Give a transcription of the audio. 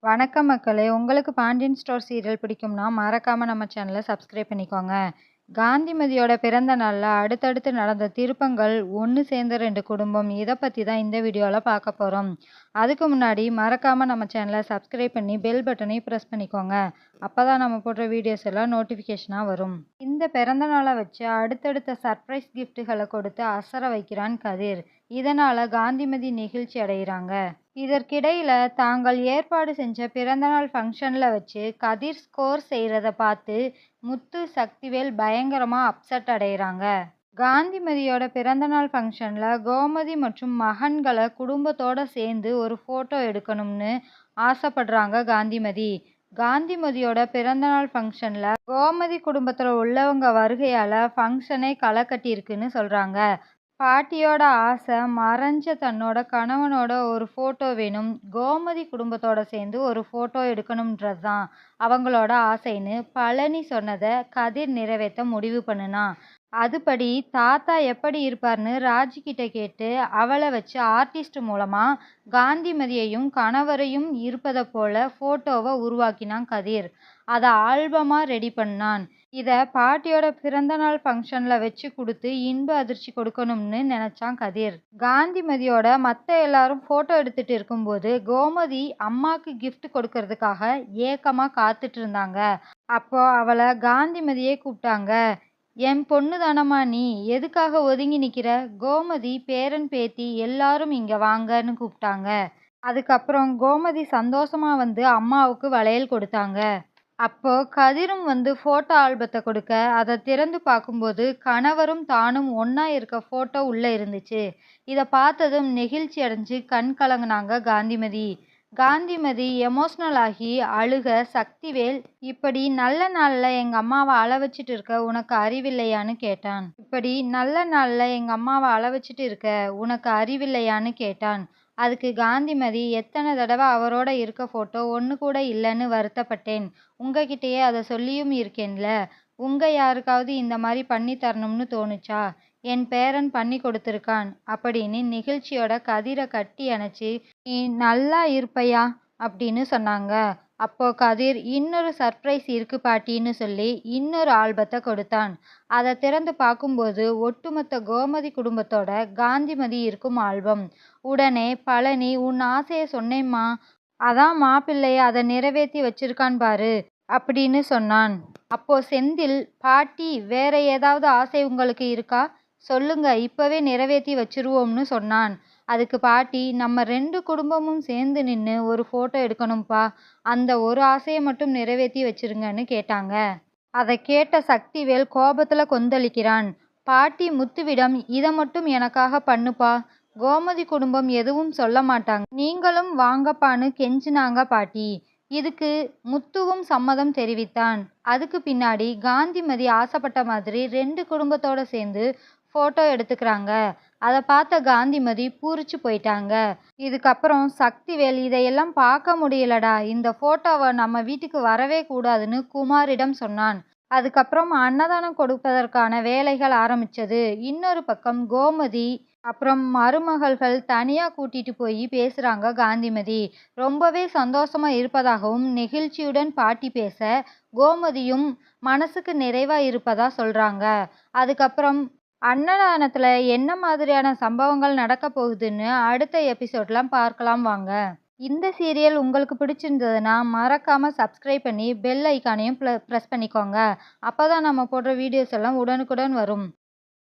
வணக்கம் மக்களே! உங்களுக்கு பாண்டியன் ஸ்டோர் சீரியல் பிடிக்கும்னா, மறக்காம நம்ம சேனலை சப்ஸ்கிரைப் பண்ணிக்கோங்க. காந்திமதியோட பிறந்த நாள்ல அடுத்தடுத்து நடந்த திருப்பங்கள், ஒன்று சேர்ந்த 2 குடும்பம் இதை பற்றி தான் இந்த வீடியோவில் பார்க்க போகிறோம். அதுக்கு முன்னாடி மறக்காம நம்ம சேனலை சப்ஸ்கிரைப் பண்ணி பெல் பட்டனையும் ப்ரெஸ் பண்ணிக்கோங்க. அப்போ தான் நம்ம போடுற வீடியோஸ் எல்லாம் நோட்டிஃபிகேஷனாக வரும். இந்த பிறந்த நாளை வச்சு அடுத்தடுத்த சர்ப்ரைஸ் கிஃப்ட்டுகளை கொடுத்து அசர வைக்கிறான் கதிர். இதனால் காந்திமதி நெகிழ்ச்சி அடைகிறாங்க. இதற்கிடையில் தாங்கள் ஏற்பாடு செஞ்ச பிறந்தநாள் ஃபங்க்ஷனில் வச்சு கதிர் ஸ்கோர் செய்கிறத பார்த்து முத்து சக்திவேல் பயங்கரமாக அப்செட் அடைகிறாங்க. காந்திமதியோட பிறந்தநாள் ஃபங்க்ஷனில் கோமதி மற்றும் மகன்களை குடும்பத்தோடு சேர்ந்து ஒரு ஃபோட்டோ எடுக்கணும்னு ஆசைப்படுறாங்க காந்திமதி. காந்திமதியோட பிறந்தநாள் ஃபங்க்ஷனில் கோமதி குடும்பத்தில் உள்ளவங்க வருகையால் ஃபங்க்ஷனே களை கட்டியிருக்குன்னு சொல்கிறாங்க. பாட்டியோட ஆசை மறைஞ்ச தன்னோட கணவனோட ஒரு ஃபோட்டோ வேணும், கோமதி குடும்பத்தோட சேர்ந்து ஒரு ஃபோட்டோ எடுக்கணுன்றது தான் அவங்களோட ஆசைன்னு பழனி சொன்னதை கதிர் நிறைவேற்ற முடிவு பண்ணுனான். அதுபடி தாத்தா எப்படி இருப்பார்னு ராஜிக்கிட்ட கேட்டு அவளை வச்சு ஆர்டிஸ்ட் மூலமாக காந்திமதியையும் கணவரையும் இருப்பதை போல ஃபோட்டோவை உருவாக்கினான் கதிர். அதை ஆல்பமாக ரெடி பண்ணான். இதை பாட்டியோட பிறந்தநாள் ஃபங்க்ஷனில் வச்சு கொடுத்து இன்ப அதிர்ச்சி கொடுக்கணும்னு நினச்சான் கதிர். காந்திமதியோட மற்ற எல்லாரும் ஃபோட்டோ எடுத்துகிட்டு இருக்கும்போது கோமதி அம்மாவுக்கு கிஃப்ட் கொடுக்கறதுக்காக ஏக்கமாக காத்துட்டு இருந்தாங்க. அப்போ அவளை காந்திமதியே கூப்பிட்டாங்க. என் பொண்ணு தானம்மா நீ, எதுக்காக ஒதுங்கி நிற்கிற? கோமதி பேரன் பேத்தி எல்லாரும் இங்கே வாங்கன்னு கூப்பிட்டாங்க. அதுக்கப்புறம் கோமதி சந்தோஷமாக வந்து அம்மாவுக்கு வளையல் கொடுத்தாங்க. அப்போ கதிரும் வந்து ஃபோட்டோ ஆல்பத்தை கொடுக்க அதை திறந்து பார்க்கும்போது கணவரும் தானும் ஒன்றா இருக்க ஃபோட்டோ உள்ளே இருந்துச்சு. இதை பார்த்ததும் நெகிழ்ச்சி அடைஞ்சு கண் கலங்கினாங்க காந்திமதி. காந்திமதி எமோஷ்னல் ஆகி அழுக சக்திவேல், இப்படி நல்ல நாளில் எங்கள் அம்மாவை அழ வச்சுட்டு இருக்க உனக்கு அறிவில்லையான்னு கேட்டான். இப்படி நல்ல நாளில் எங்கள் அம்மாவை அழ வச்சுட்டு இருக்க உனக்கு அறிவில்லையான்னு கேட்டான். அதுக்கு காந்திமதி, எத்தனை தடவை அவரோட இருக்க ஃபோட்டோ ஒன்று கூட இல்லைன்னு வருத்தப்பட்டேன், உங்ககிட்டயே அதை சொல்லியும் இருக்கேன்ல. உங்கள் யாருக்காவது இந்த மாதிரி பண்ணி தரணும்னு தோணுச்சா? என் பேரன் பண்ணி கொடுத்துருக்கான் அப்படின்னு நிகழ்ச்சியோட கதிரை கட்டி அணைச்சி, நீ நல்லா இருப்பையா அப்படின்னு சொன்னாங்க. அப்போ கதிர், இன்னொரு சர்ப்ரைஸ் இருக்கு பாட்டின்னு சொல்லி இன்னொரு ஆல்பத்தை கொடுத்தான். அதை திறந்து பார்க்கும்போது ஒட்டுமொத்த கோமதி குடும்பத்தோட காந்திமதி இருக்கும் ஆல்பம். உடனே பழனி, உன் ஆசையை சொன்னேம்மா, அதான் மாப்பிள்ளைய அதை நிறைவேற்றி வச்சிருக்கான் பாரு அப்படின்னு சொன்னான். அப்போ செந்தில், பாட்டி வேற ஏதாவது ஆசை உங்களுக்கு இருக்கா? சொல்லுங்க, இப்பவே நிறைவேற்றி வச்சிருவோம்னு சொன்னான். அதுக்கு பாட்டி, நம்ம 2 குடும்பமும் சேர்ந்து நின்று ஒரு ஃபோட்டோ எடுக்கணும்ப்பா, அந்த ஒரு ஆசையை மட்டும் நிறைவேற்றி வச்சிருங்கன்னு கேட்டாங்க. அதை கேட்ட சக்திவேல் கோபத்தில் கொந்தளிக்கிறான். பாட்டி முத்துவிடம், இதை மட்டும் எனக்காக பண்ணுப்பா, கோமதி குடும்பம் எதுவும் சொல்ல மாட்டாங்க, நீங்களும் வாங்கப்பான்னு கெஞ்சினாங்க பாட்டி. இதுக்கு முத்துவும் சம்மதம் தெரிவித்தான். அதுக்கு பின்னாடி காந்திமதி ஆசைப்பட்ட மாதிரி 2 குடும்பத்தோட சேர்ந்து ஃபோட்டோ எடுத்துக்கிறாங்க. அதை பார்த்த காந்திமதி பூரிச்சு போயிட்டாங்க. இதுக்கப்புறம் சக்திவேல், இதையெல்லாம் பார்க்க முடியலடா, இந்த ஃபோட்டோவை நம்ம வீட்டுக்கு வரவே கூடாதுன்னு குமாரிடம் சொன்னான். அதுக்கப்புறம் அன்னதானம் கொடுப்பதற்கான வேலைகள் ஆரம்பிச்சது. இன்னொரு பக்கம் கோமதி அப்புறம் மருமகள்கள் தனியாக கூட்டிட்டு போய் பேசுகிறாங்க காந்திமதி. ரொம்பவே சந்தோஷமாக இருப்பதாகவும் நெகிழ்ச்சியுடன் பாட்டி பேச கோமதியும் மனசுக்கு நிறைவாக இருப்பதா சொல்கிறாங்க. அதுக்கப்புறம் அன்னதானத்தில் என்ன மாதிரியான சம்பவங்கள் நடக்க போகுதுன்னு அடுத்த எபிசோட்லாம் பார்க்கலாம் வாங்க. இந்த சீரியல் உங்களுக்கு பிடிச்சிருந்ததுன்னா மறக்காமல் சப்ஸ்கிரைப் பண்ணி பெல் ஐக்கானையும் ப்ரெஸ் பண்ணிக்கோங்க. அப்போ தான் நம்ம போடுற வீடியோஸ் எல்லாம் உடனுக்குடன் வரும்.